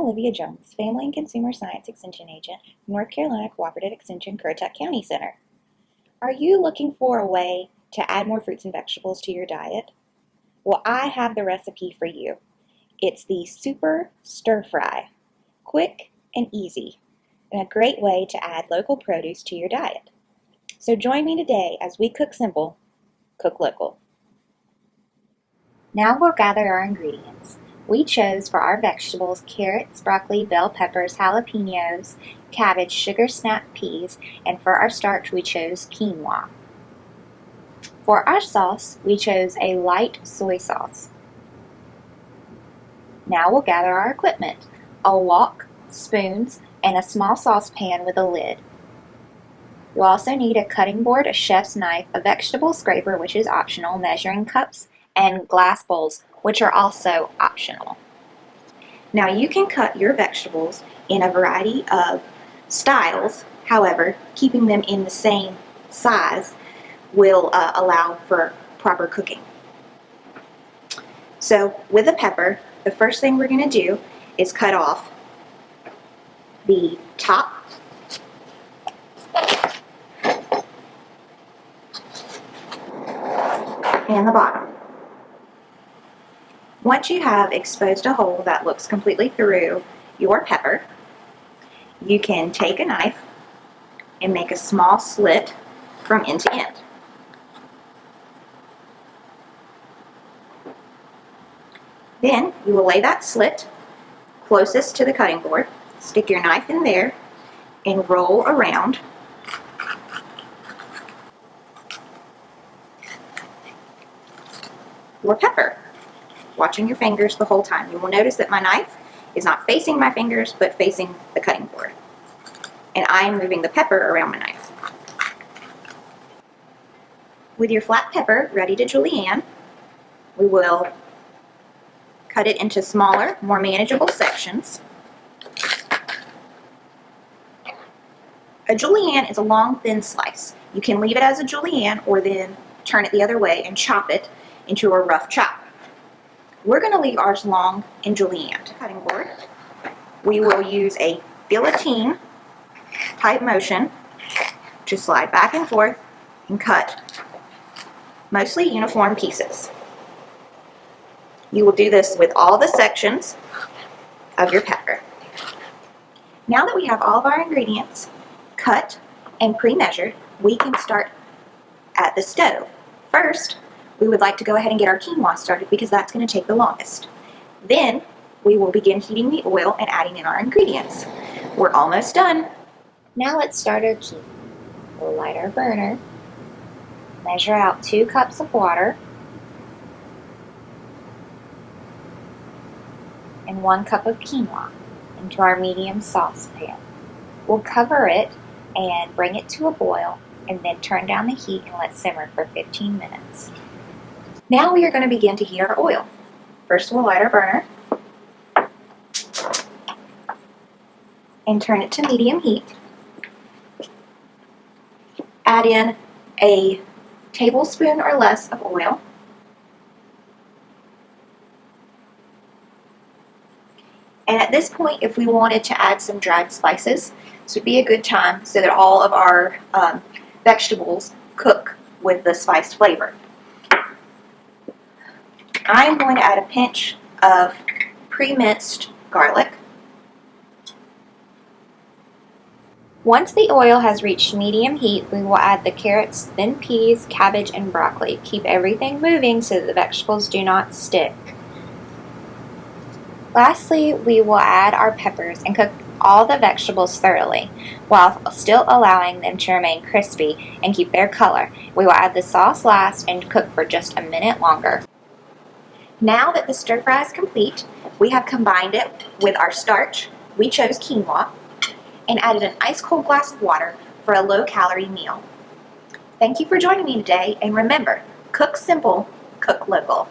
Olivia Jones, Family and Consumer Science Extension Agent from North Carolina Cooperative Extension, Currituck County Center. Are you looking for a way to add more fruits and vegetables to your diet? Well, I have the recipe for you. It's the Super Stir Fry. Quick and easy, and a great way to add local produce to your diet. So join me today as we cook simple, cook local. Now we'll gather our ingredients. We chose for our vegetables carrots, broccoli, bell peppers, jalapenos, cabbage, sugar snap peas, and for our starch we chose quinoa. For our sauce, we chose a light soy sauce. Now we'll gather our equipment: a wok, spoons, and a small saucepan with a lid. You'll also need a cutting board, a chef's knife, a vegetable scraper, which is optional, measuring cups, and glass bowls, which are also optional. Now you can cut your vegetables in a variety of styles. However, keeping them in the same size will allow for proper cooking. So with a pepper, the first thing we're going to do is cut off the top and the bottom. Once you have exposed a hole that looks completely through your pepper, you can take a knife and make a small slit from end to end. Then you will lay that slit closest to the cutting board, stick your knife in there, and roll around your pepper, watching your fingers the whole time. You will notice that my knife is not facing my fingers, but facing the cutting board. And I am moving the pepper around my knife. With your flat pepper ready to julienne, we will cut it into smaller, more manageable sections. A julienne is a long, thin slice. You can leave it as a julienne or then turn it the other way and chop it into a rough chop. We're going to leave ours long and julienne. Cutting board, we will use a guillotine type motion to slide back and forth and cut mostly uniform pieces. You will do this with all the sections of your pepper. Now that we have all of our ingredients cut and pre-measured, we can start at the stove. First, we would like to go ahead and get our quinoa started because that's going to take the longest. Then we will begin heating the oil and adding in our ingredients. We're almost done. Now let's start our quinoa. We'll light our burner, measure out 2 cups of water, and 1 cup of quinoa into our medium saucepan. We'll cover it and bring it to a boil and then turn down the heat and let simmer for 15 minutes. Now we are going to begin to heat our oil. First we'll light our burner and turn it to medium heat. Add in a tablespoon or less of oil. And at this point, if we wanted to add some dried spices, this would be a good time so that all of our vegetables cook with the spice flavor. I'm going to add a pinch of pre-minced garlic. Once the oil has reached medium heat, we will add the carrots, then peas, cabbage, and broccoli. Keep everything moving so that the vegetables do not stick. Lastly, we will add our peppers and cook all the vegetables thoroughly while still allowing them to remain crispy and keep their color. We will add the sauce last and cook for just a minute longer. Now that the stir fry is complete, we have combined it with our starch. We chose quinoa and added an ice cold glass of water for a low-calorie meal. Thank you for joining me today, and remember, cook simple, cook local.